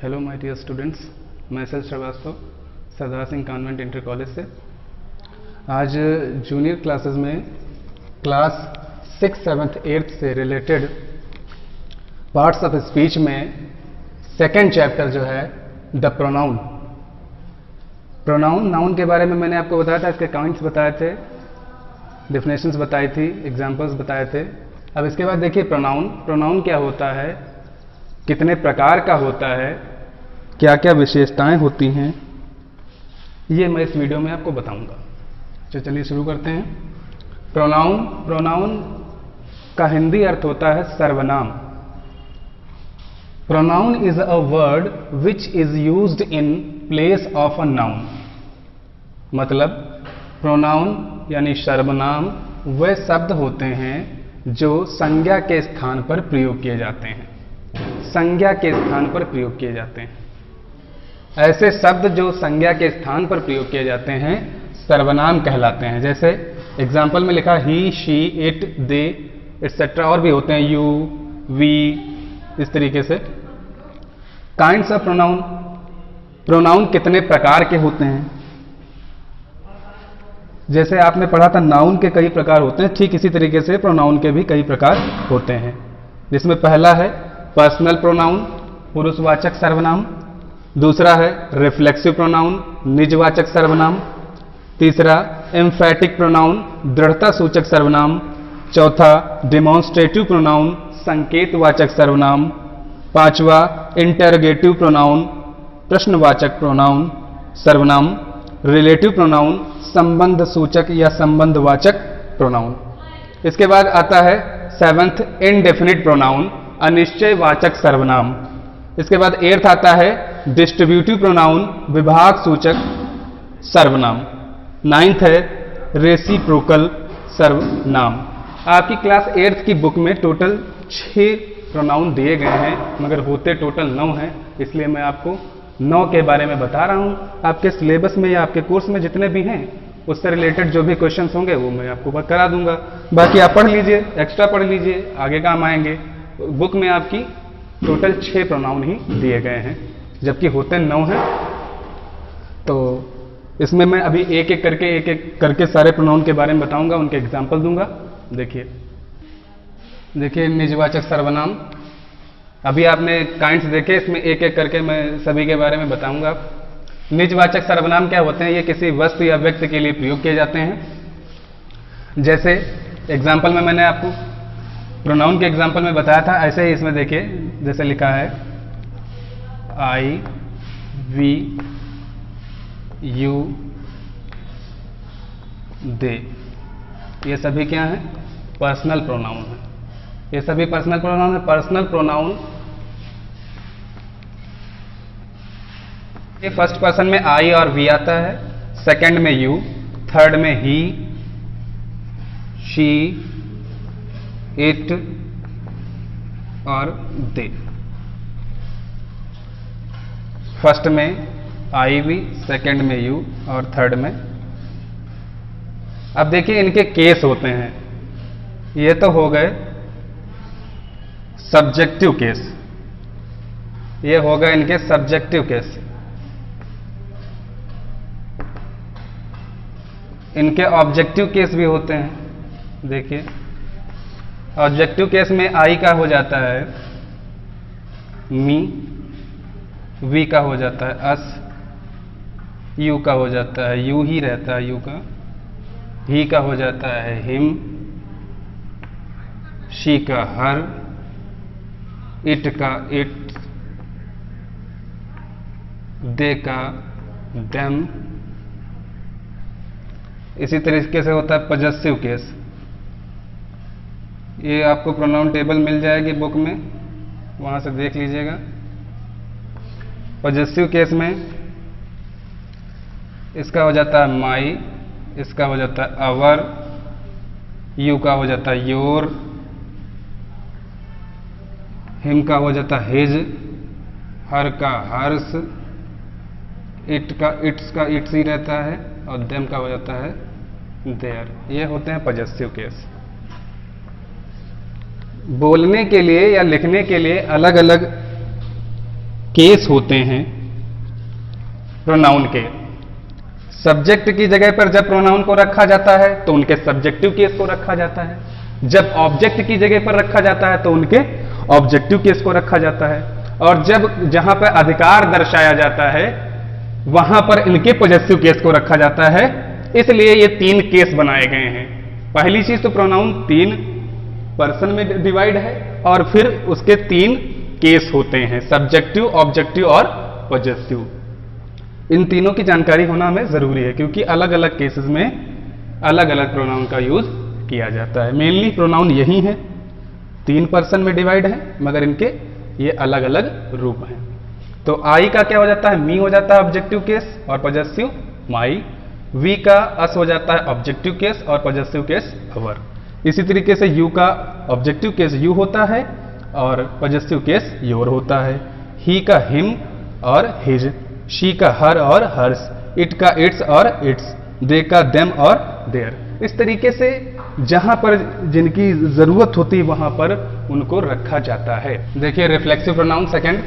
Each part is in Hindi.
हेलो माय डियर स्टूडेंट्स, मैं S Srivastava Sardar Singh convent inter college से। आज जूनियर क्लासेस में क्लास 6, 7, 8 से रिलेटेड पार्ट्स ऑफ स्पीच में सेकेंड चैप्टर जो है द प्रोनाउन। प्रोनाउन नाउन के बारे में मैंने आपको बताया था, इसके काउंट्स बताए थे, डेफिनेशंस बताई थी, एग्जाम्पल्स बताए थे। अब इसके बाद देखिए प्रोनाउन। प्रोनाउन क्या होता है, कितने प्रकार का होता है, क्या क्या विशेषताएं होती हैं, ये मैं इस वीडियो में आपको बताऊंगा। तो चलिए शुरू करते हैं। प्रोनाउन। प्रोनाउन का हिंदी अर्थ होता है सर्वनाम। Pronoun is a word which is used in place of a noun. मतलब प्रोनाउन यानी सर्वनाम वे शब्द होते हैं जो संज्ञा के स्थान पर प्रयोग किए जाते हैं। संज्ञा के स्थान पर प्रयोग किए जाते हैं। ऐसे शब्द जो संज्ञा के स्थान पर प्रयोग किए जाते हैं सर्वनाम कहलाते हैं। जैसे एग्जाम्पल में लिखा ही, शी, इट, दे एक्सेट्रा, और भी होते हैं, यू, वी, इस तरीके से। Kinds of pronoun. प्रोनाउन कितने प्रकार के होते हैं। जैसे आपने पढ़ा था नाउन के कई प्रकार होते हैं, ठीक इसी तरीके से प्रोनाउन के भी कई प्रकार होते हैं। जिसमें पहला है पर्सनल प्रोनाउन, पुरुषवाचक सर्वनाम। दूसरा है रिफ्लेक्सिव प्रोनाउन, निजवाचक सर्वनाम। तीसरा एम्फैटिक प्रोनाउन, दृढ़ता सूचक सर्वनाम। चौथा डिमॉन्स्ट्रेटिव प्रोनाउन, संकेतवाचक सर्वनाम। पांचवा इंटरोगेटिव प्रोनाउन, प्रश्नवाचक प्रोनाउन सर्वनाम। रिलेटिव प्रोनाउन, संबंध सूचक या संबंधवाचक प्रोनाउन। इसके बाद आता है 7th इनडेफिनिट प्रोनाउन, अनिश्चयवाचक सर्वनाम। इसके बाद 8th आता है डिस्ट्रीब्यूटिव प्रोनाउन, विभाग सूचक सर्वनाम। 9th है रेसिप्रोकल सर्वनाम। आपकी क्लास 8th की बुक में टोटल 6 प्रोनाउन दिए गए हैं, मगर होते टोटल 9 हैं, इसलिए मैं आपको 9 के बारे में बता रहा हूं। आपके सिलेबस में या आपके कोर्स में जितने भी हैं उससे रिलेटेड जो भी क्वेश्चंस होंगे वो मैं आपको करा दूंगा। बाकी आप पढ़ लीजिए, एक्स्ट्रा पढ़ लीजिए, आगे काम आएंगे। बुक में आपकी टोटल 6 प्रोनाउन ही दिए गए हैं, जबकि होते 9 हैं। तो इसमें मैं अभी एक एक करके सारे प्रोनाउन के बारे में बताऊंगा, उनके एग्जाम्पल दूंगा। देखिए निजवाचक सर्वनाम। अभी आपने काइंड्स देखे, इसमें एक एक करके मैं सभी के बारे में बताऊंगा। निजवाचक सर्वनाम क्या होते हैं, ये किसी वस्तु या व्यक्ति के लिए प्रयोग किए जाते हैं। जैसे एग्जाम्पल में मैंने आपको प्रोनाउन के एग्जाम्पल में बताया था, ऐसे ही इसमें देखिए, जैसे लिखा है आई, वी, यू, दे, ये सभी क्या हैं, पर्सनल प्रोनाउन है। ये सभी पर्सनल प्रोनाउन है। पर्सनल प्रोनाउन ये फर्स्ट पर्सन में आई और वी आता है, सेकंड में यू, थर्ड में ही, शी, इट और दे। फर्स्ट में आई वी, सेकंड में यू और थर्ड में। अब देखिए इनके केस होते हैं। ये तो हो गए सब्जेक्टिव केस, ये हो गए इनके सब्जेक्टिव केस। इनके ऑब्जेक्टिव केस भी होते हैं। देखिए ऑब्जेक्टिव केस में आई का हो जाता है मी, वी का हो जाता है अस, यू का हो जाता है यू ही रहता है यू का, ही का हो जाता है हिम, शी का हर, इट का इट, दे का देम। इसी तरीके से होता है पजेसिव केस। ये आपको प्रोनाउन टेबल मिल जाएगी बुक में, वहां से देख लीजिएगा। पजेसिव केस में इसका हो जाता है माई, इसका हो जाता है अवर, यू का हो जाता है योर, हिम का हो जाता है हिज, हर का हर्ष, इट का इट्स का इट्स ही रहता है, और देम का हो जाता है देयर। ये होते हैं पजेसिव केस। बोलने के लिए या लिखने के लिए अलग अलग केस होते हैं प्रोनाउन के। सब्जेक्ट की जगह पर जब प्रोनाउन को रखा जाता है तो उनके सब्जेक्टिव केस को रखा जाता है। जब ऑब्जेक्ट की जगह पर रखा जाता है तो उनके ऑब्जेक्टिव केस को रखा जाता है। और जब जहां पर अधिकार दर्शाया जाता है वहां पर इनके पॉजेसिव केस को रखा जाता है। इसलिए ये 3 केस बनाए गए हैं। पहली चीज तो प्रोनाउन 3 पर्सन में डिवाइड है और फिर उसके 3 केस होते हैं, सब्जेक्टिव, ऑब्जेक्टिव और पॉजेसिव। इन तीनों की जानकारी होना हमें जरूरी है क्योंकि अलग अलग केसेस में अलग अलग प्रोनाउन का यूज किया जाता है। मेनली प्रोनाउन यही है, 3 पर्सन में डिवाइड है मगर इनके ये अलग अलग रूप हैं। तो आई का क्या हो जाता है, मी हो जाता है ऑब्जेक्टिव केस और पॉजेसिव माई। वी का अस हो जाता है ऑब्जेक्टिव केस और पॉजेसिव केस अवर। इसी तरीके से यू का ऑब्जेक्टिव केस यू होता है और पॉजेसिव केस योर होता है। ही का हिम और हिज, शी का हर और हर्स, इट का इट्स और इट्स, दे का देम और देयर। इस तरीके से जहां पर जिनकी जरूरत होती है वहां पर उनको रखा जाता है। देखिए reflexive pronoun second.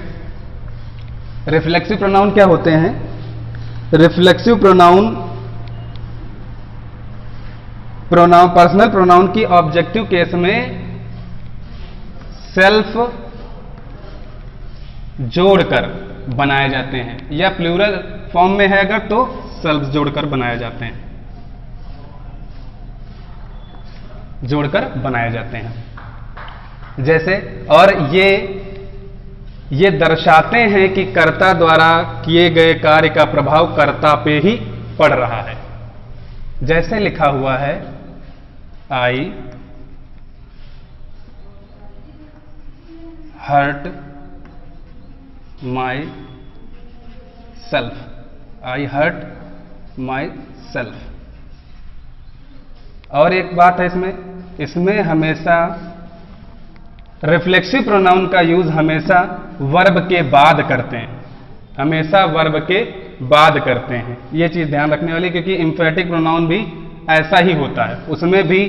Reflexive pronoun क्या होते हैं? रिफ्लेक्सिव प्रोनाउन पर्सनल प्रोनाउन की ऑब्जेक्टिव केस में सेल्फ जोड़कर बनाए जाते हैं, या प्लूरल फॉर्म में है अगर तो सेल्फ जोड़कर बनाए जाते हैं, जोड़कर बनाए जाते हैं। जैसे और ये दर्शाते हैं कि कर्ता द्वारा किए गए कार्य का प्रभाव कर्ता पे ही पड़ रहा है। जैसे लिखा हुआ है I hurt myself, I hurt myself. और एक बात है इसमें हमेशा रिफ्लेक्सिव प्रोनाउन का यूज हमेशा वर्ब के बाद करते हैं, हमेशा वर्ब के बाद करते हैं। ये चीज ध्यान रखने वाली, क्योंकि इंफेटिक प्रोनाउन भी ऐसा ही होता है, उसमें भी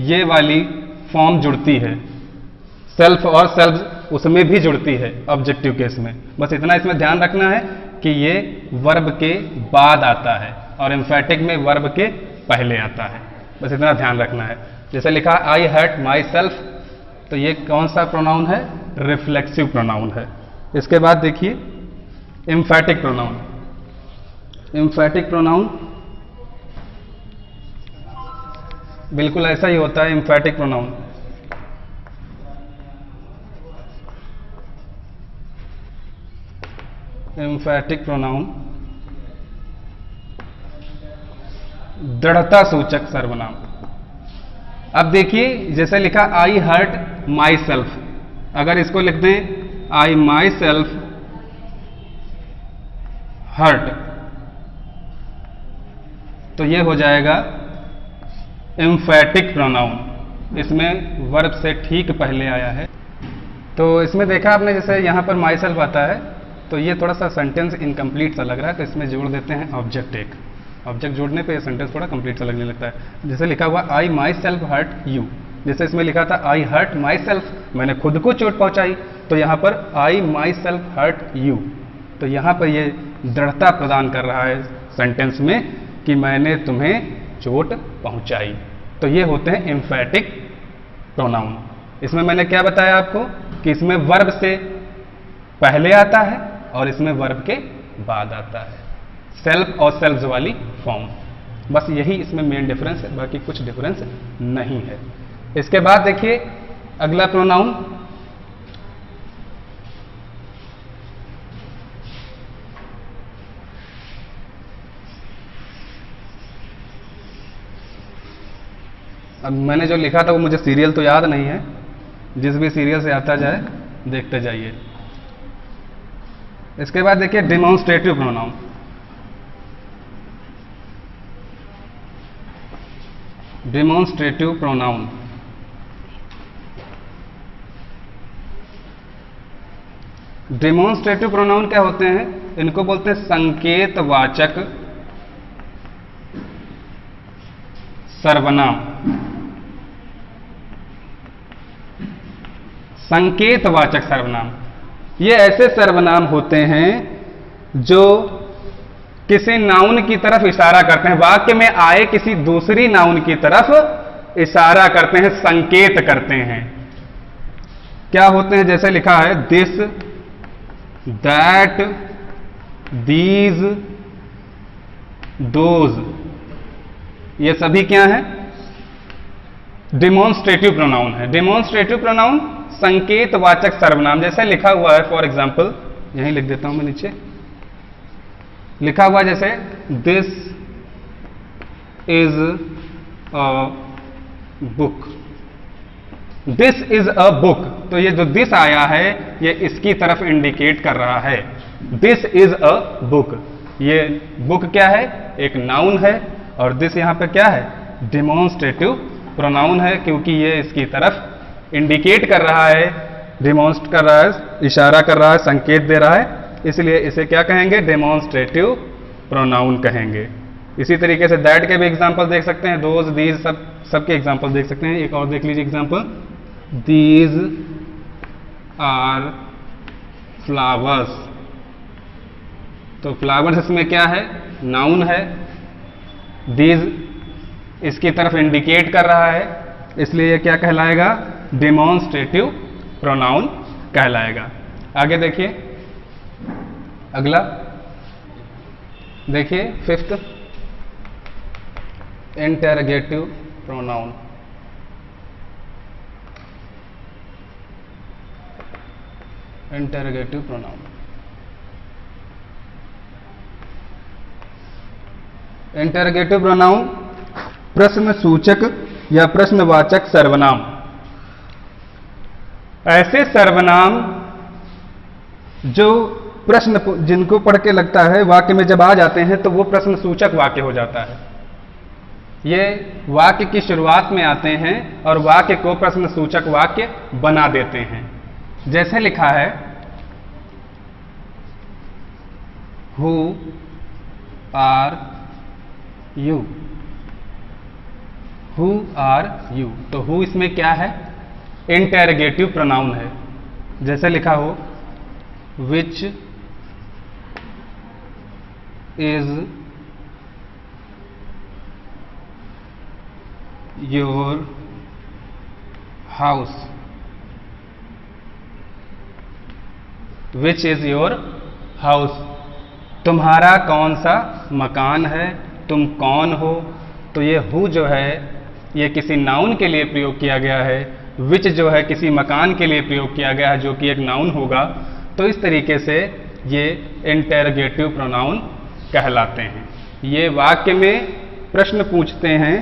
ये वाली फॉर्म जुड़ती है, सेल्फ और सेल्फ उसमें भी जुड़ती है ऑब्जेक्टिव केस में। बस इतना इसमें ध्यान रखना है कि ये वर्ब के बाद आता है और एम्फेटिक में वर्ब के पहले आता है, बस इतना ध्यान रखना है। जैसे लिखा आई हर्ट माई सेल्फ, तो ये कौन सा प्रोनाउन है? रिफ्लेक्सिव प्रोनाउन है। इसके बाद देखिए एम्फेटिक प्रोनाउन। एम्फेटिक प्रोनाउन बिल्कुल ऐसा ही होता है। एम्फेटिक प्रोनाउन एम्फेटिक प्रोनाउन दृढ़ता सूचक सर्वनाम। अब देखिए जैसे लिखा आई हर्ट माई सेल्फ, अगर इसको लिख दें आई माई सेल्फ हर्ट, तो ये हो जाएगा एम्फेटिक प्रोनाउन। इसमें वर्ब से ठीक पहले आया है। तो इसमें देखा आपने जैसे यहां पर माई सेल्फ आता है तो ये थोड़ा सा सेंटेंस इनकम्प्लीट सा लग रहा है, तो इसमें जोड़ देते हैं ऑब्जेक्ट। एक ऑब्जेक्ट जोड़ने पे ये सेंटेंस थोड़ा कंप्लीट सा लगने लगता है। जैसे लिखा हुआ आई माई सेल्फ हर्ट यू, जैसे इसमें लिखा था आई हर्ट माई सेल्फ, मैंने खुद को चोट पहुंचाई, तो यहाँ पर आई माई सेल्फ हर्ट यू, तो यहाँ पर ये दृढ़ता प्रदान कर रहा है सेंटेंस में कि मैंने तुम्हें चोट पहुंचाई। तो ये होते हैं एम्फेटिक प्रोनाउन। इसमें मैंने क्या बताया आपको कि इसमें वर्ब से पहले आता है और इसमें वर्ब के बाद आता है, सेल्फ और सेल्फ्स वाली फॉर्म। बस यही इसमें मेन डिफरेंस है, बाकी कुछ डिफरेंस नहीं है। इसके बाद देखिए अगला प्रोनाउन अब मैंने जो लिखा था वो मुझे सीरियल तो याद नहीं है, जिस भी सीरियल से आता जाए देखते जाइए। इसके बाद देखिए demonstrative pronoun. Demonstrative pronoun demonstrative pronoun क्या होते हैं? इनको बोलते हैं संकेतवाचक सर्वनाम। संकेतवाचक सर्वनाम ये ऐसे सर्वनाम होते हैं जो किसी नाउन की तरफ इशारा करते हैं, वाक्य में आए किसी दूसरी नाउन की तरफ इशारा करते हैं, संकेत करते हैं। क्या होते हैं? जैसे लिखा है दिस, दैट, दीज, दोज, ये सभी क्या है? डिमॉन्स्ट्रेटिव प्रोनाउन है। डिमॉन्स्ट्रेटिव प्रोनाउन संकेतवाचक सर्वनाम। जैसे लिखा हुआ है, फॉर एग्जाम्पल यहीं लिख देता हूं मैं, नीचे लिखा हुआ जैसे this is a book, this is a book, तो ये जो दिस आया है ये इसकी तरफ इंडिकेट कर रहा है। दिस इज अ बुक, ये बुक क्या है? एक नाउन है, और दिस यहां पे क्या है? डिमॉन्स्ट्रेटिव प्रोनाउन है, क्योंकि ये इसकी तरफ इंडिकेट कर रहा है, डिमॉन्स्ट कर रहा है, इशारा कर रहा है, संकेत दे रहा है, इसलिए इसे क्या कहेंगे? डेमोन्स्ट्रेटिव प्रोनाउन कहेंगे। इसी तरीके से दैट के भी एग्जांपल देख सकते हैं, दोज, दीज, सबके एग्जांपल देख सकते हैं। एक और देख लीजिए एग्जांपल, दीज आर फ्लावर्स, तो फ्लावर्स इसमें क्या है? नाउन है। दीज इसकी तरफ इंडिकेट कर रहा है, इसलिए यह क्या कहलाएगा? डेमोन्स्ट्रेटिव प्रोनाउन कहलाएगा। आगे देखिए, अगला देखिए, fifth, interrogative pronoun. Interrogative pronoun, interrogative pronoun प्रश्न सूचक या प्रश्नवाचक सर्वनाम। ऐसे सर्वनाम जो प्रश्न, जिनको पढ़ के लगता है वाक्य में जब आ जाते हैं तो वो प्रश्न सूचक वाक्य हो जाता है। ये वाक्य की शुरुआत में आते हैं और वाक्य को प्रश्न सूचक वाक्य बना देते हैं। जैसे लिखा है who are you, who are you, तो हु इसमें क्या है? इंटरोगेटिव प्रोनाउन है। जैसे लिखा हो which is your house, which is your house, तुम्हारा कौन सा मकान है, तुम कौन हो। तो ये हु जो है ये किसी नाउन के लिए प्रयोग किया गया है, विच जो है किसी मकान के लिए प्रयोग किया गया है जो कि एक नाउन होगा। तो इस तरीके से ये इंटरोगेटिव प्रोनाउन कहलाते हैं। ये वाक्य में प्रश्न पूछते हैं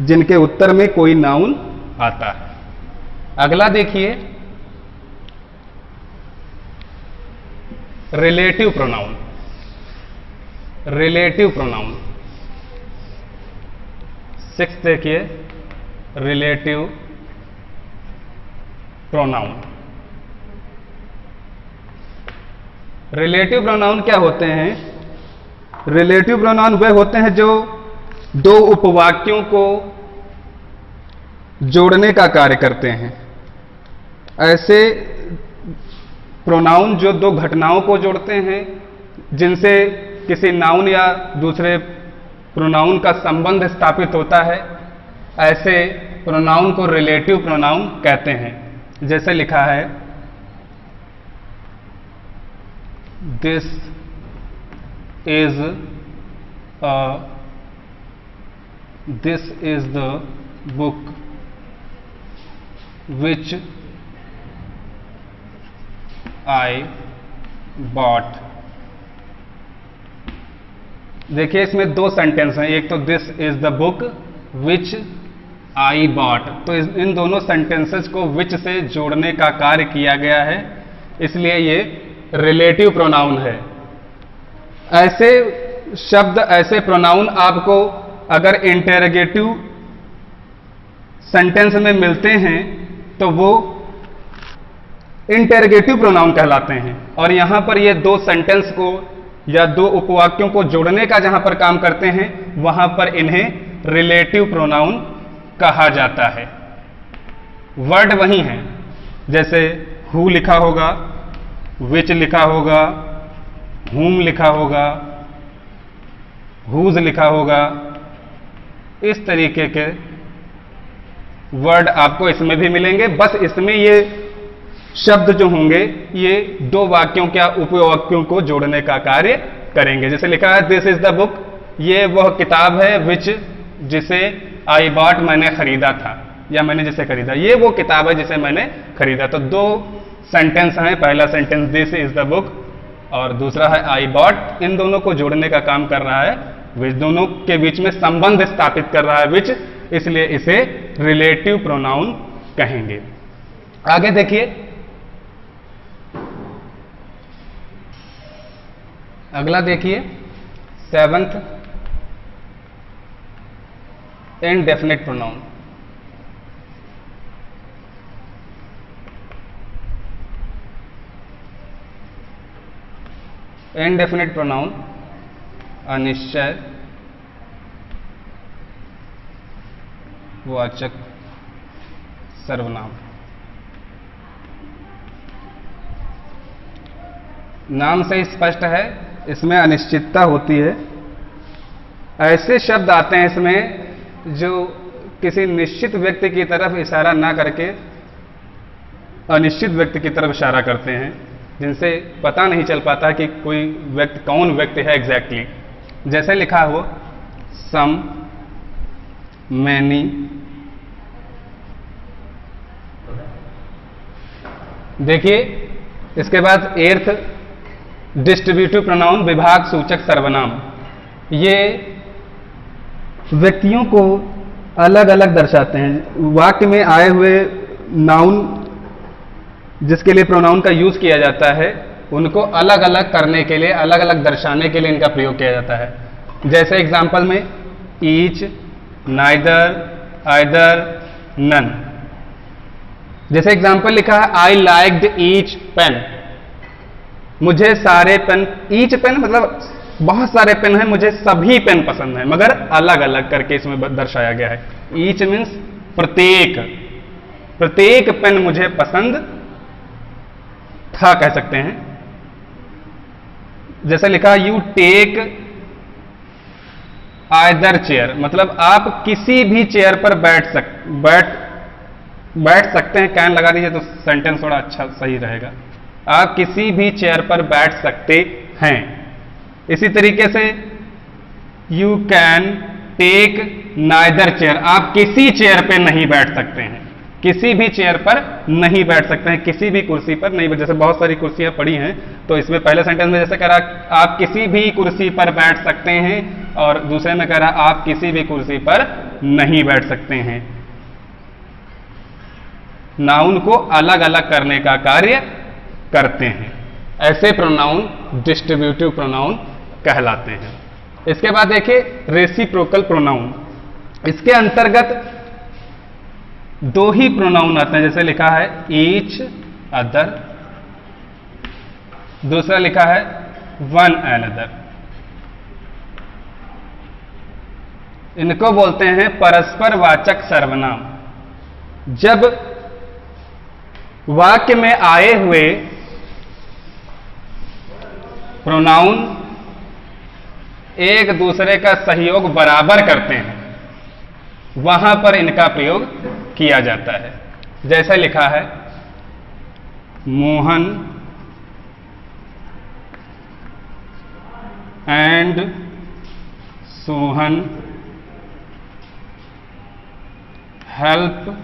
जिनके उत्तर में कोई नाउन आता है। अगला देखिए, relative pronoun. Relative pronoun, six देखिए, रिलेटिव प्रोनाउन। रिलेटिव प्रोनाउन क्या होते हैं? रिलेटिव प्रोनाउन वे होते हैं जो दो उपवाक्यों को जोड़ने का कार्य करते हैं। ऐसे प्रोनाउन जो दो घटनाओं को जोड़ते हैं, जिनसे किसी नाउन या दूसरे प्रोनाउन का संबंध स्थापित होता है, ऐसे प्रोनाउन को रिलेटिव प्रोनाउन कहते हैं। जैसे लिखा है this is the book which I bought. देखिए इसमें दो सेंटेंस हैं, एक तो this is the book which I bought, तो इन दोनों सेंटेंसेस को विच से जोड़ने का कार्य किया गया है, इसलिए ये रिलेटिव प्रोनाउन है। ऐसे शब्द, ऐसे प्रोनाउन आपको अगर इंटरोगेटिव सेंटेंस में मिलते हैं तो वो इंटरोगेटिव प्रोनाउन कहलाते हैं। और यहां पर ये दो सेंटेंस को या दो उपवाक्यों को जोड़ने का जहां पर काम करते हैं, वहां पर इन्हें रिलेटिव प्रोनाउन कहा जाता है। वर्ड वही है, जैसे हु लिखा होगा विच लिखा होगा, whom लिखा होगा, whose लिखा होगा, इस तरीके के वर्ड आपको इसमें भी मिलेंगे। बस इसमें ये शब्द जो होंगे ये दो वाक्यों क्या उपवाक्यों को जोड़ने का कार्य करेंगे। जैसे लिखा है दिस इज द बुक, ये वह किताब है, विच जिसे आई बॉट मैंने खरीदा था, या मैंने जिसे खरीदा, ये वो किताब है जिसे मैंने खरीदा। तो दो सेंटेंस हैं, पहला sentence this is the book और दूसरा है आई बॉट। इन दोनों को जोड़ने का काम कर रहा है विच, दोनों के बीच में संबंध स्थापित कर रहा है विच, इसलिए इसे रिलेटिव प्रोनाउन कहेंगे। आगे देखिए, अगला देखिए, seventh indefinite pronoun. Indefinite pronoun अनिश्चय वाचक सर्वनाम। नाम से स्पष्ट है, इसमें अनिश्चितता होती है। ऐसे शब्द आते हैं इसमें जो किसी निश्चित व्यक्ति की तरफ इशारा ना करके अनिश्चित व्यक्ति की तरफ इशारा करते हैं, जिनसे पता नहीं चल पाता कि कोई व्यक्ति कौन व्यक्ति है एग्जैक्टली। जैसे लिखा हो सम, मैनी। देखिए इसके बाद एर्थ डिस्ट्रीब्यूटिव प्रोनाउन, विभाग सूचक सर्वनाम। ये व्यक्तियों को अलग अलग दर्शाते हैं। वाक्य में आए हुए नाउन जिसके लिए प्रोनाउन का यूज किया जाता है, उनको अलग अलग करने के लिए, अलग अलग दर्शाने के लिए इनका प्रयोग किया जाता है। जैसे एग्जाम्पल में ईच, नाइदर, आइदर, नन। जैसे एग्जाम्पल लिखा है आई लाइक्ड ईच पेन, मुझे सारे पेन, ईच पेन मतलब बहुत सारे पेन हैं, मुझे सभी पेन पसंद हैं, मगर अलग अलग करके इसमें दर्शाया गया है। ईच मीन्स प्रत्येक, प्रत्येक पेन मुझे पसंद था कह सकते हैं। जैसे लिखा यू टेक आइदर चेयर, मतलब आप किसी भी चेयर पर बैठ सकते हैं। कैन लगा दीजिए तो सेंटेंस थोड़ा अच्छा सही रहेगा। आप किसी भी चेयर पर बैठ सकते हैं। इसी तरीके से you can take neither chair, आप किसी चेयर पर नहीं बैठ सकते हैं, किसी भी चेयर पर नहीं बैठ सकते हैं, किसी भी कुर्सी पर नहीं। जैसे बहुत सारी कुर्सियां पड़ी हैं, तो इसमें पहले सेंटेंस में जैसे कह रहा आप किसी भी कुर्सी पर बैठ सकते हैं, और दूसरे में कह रहा आप किसी भी कुर्सी पर नहीं बैठ सकते हैं। नाउन को अलग अलग करने का कार्य करते हैं। ऐसे प्रोनाउन डिस्ट्रीब्यूटिव प्रोनाउन कहलाते हैं। इसके बाद देखिए रेसिप्रोकल प्रोनाउन। इसके अंतर्गत दो ही प्रोनाउन आते हैं। जैसे लिखा है ईच अदर, दूसरा लिखा है वन अनदर। इनको बोलते हैं परस्पर वाचक सर्वनाम। जब वाक्य में आए हुए प्रोनाउन एक दूसरे का सहयोग बराबर करते हैं, वहां पर इनका प्रयोग किया जाता है। जैसे लिखा है Mohan and Sohan help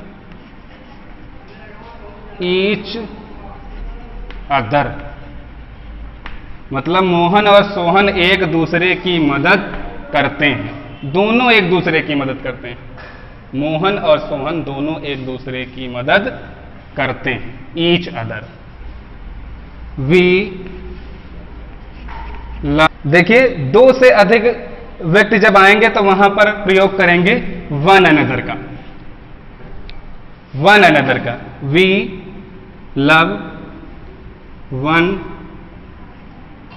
each other, मतलब मोहन और सोहन एक दूसरे की मदद करते हैं। दोनों एक दूसरे की मदद करते हैं। मोहन और सोहन दोनों एक दूसरे की मदद करते हैं, ईच अदर। वी देखिए दो से अधिक व्यक्ति जब आएंगे तो वहां पर प्रयोग करेंगे वन अनदर का, वन अनदर का। We love one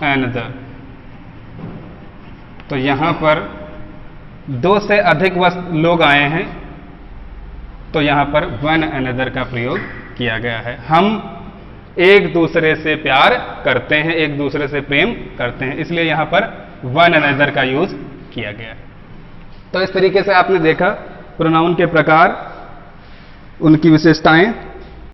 another. तो यहां पर दो से अधिक लोग आए हैं, तो यहां पर वन अनदर का प्रयोग किया गया है। हम एक दूसरे से प्यार करते हैं, एक दूसरे से प्रेम करते हैं, इसलिए यहां पर वन अनदर का यूज किया गया। तो इस तरीके से आपने देखा प्रोनाउन के प्रकार, उनकी विशेषताएं